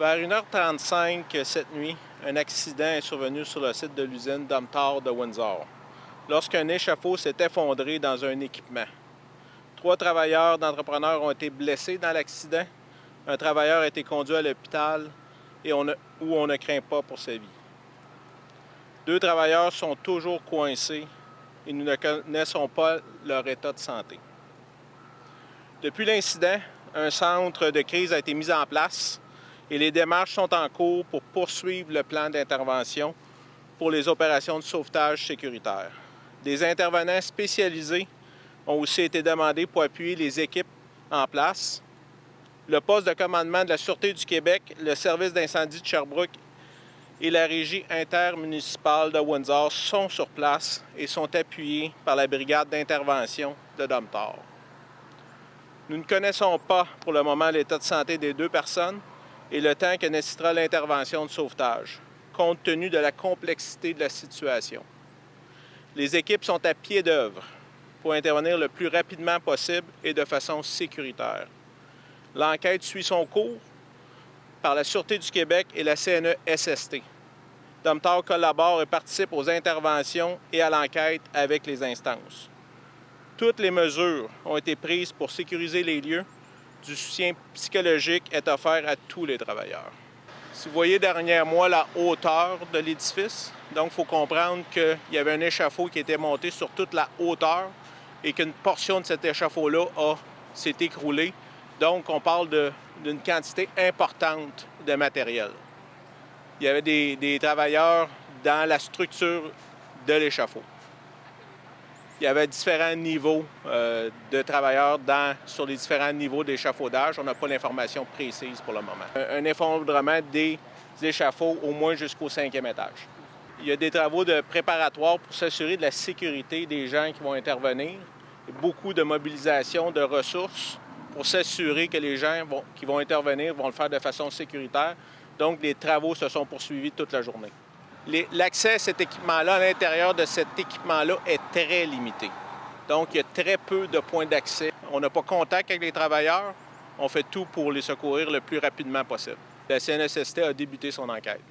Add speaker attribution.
Speaker 1: Vers 1h35 cette nuit, un accident est survenu sur le site de l'usine Domtar de Windsor, lorsqu'un échafaud s'est effondré dans un équipement. 3 travailleurs d'entrepreneurs ont été blessés dans l'accident. Un travailleur a été conduit à l'hôpital où on ne craint pas pour sa vie. 2 travailleurs sont toujours coincés et nous ne connaissons pas leur état de santé. Depuis l'incident, un centre de crise a été mis en place et les démarches sont en cours pour poursuivre le plan d'intervention pour les opérations de sauvetage sécuritaire. Des intervenants spécialisés ont aussi été demandés pour appuyer les équipes en place. Le poste de commandement de la Sûreté du Québec, le service d'incendie de Sherbrooke et la régie intermunicipale de Windsor sont sur place et sont appuyés par la brigade d'intervention de Domtar. Nous ne connaissons pas pour le moment l'état de santé des 2 personnes et le temps que nécessitera l'intervention de sauvetage, compte tenu de la complexité de la situation. Les équipes sont à pied d'œuvre pour intervenir le plus rapidement possible et de façon sécuritaire. L'enquête suit son cours par la Sûreté du Québec et la CNESST. Domtar collabore et participe aux interventions et à l'enquête avec les instances. Toutes les mesures ont été prises pour sécuriser les lieux. Du soutien psychologique est offert à tous les travailleurs. Si vous voyez derrière moi la hauteur de l'édifice, donc il faut comprendre qu'il y avait un échafaud qui était monté sur toute la hauteur et qu'une portion de cet échafaud-là s'est écroulée. Donc on parle d'une quantité importante de matériel. Il y avait des travailleurs dans la structure de l'échafaud. Il y avait différents niveaux de travailleurs sur les différents niveaux d'échafaudage. On n'a pas l'information précise pour le moment. Un effondrement des échafauds au moins jusqu'au 5e étage. Il y a des travaux de préparatoires pour s'assurer de la sécurité des gens qui vont intervenir. Beaucoup de mobilisation de ressources pour s'assurer que les gens qui vont intervenir vont le faire de façon sécuritaire. Donc, les travaux se sont poursuivis toute la journée. L'accès à cet équipement-là, à l'intérieur de cet équipement-là, est très limité. Donc, il y a très peu de points d'accès. On n'a pas contact avec les travailleurs. On fait tout pour les secourir le plus rapidement possible. La CNESST a débuté son enquête.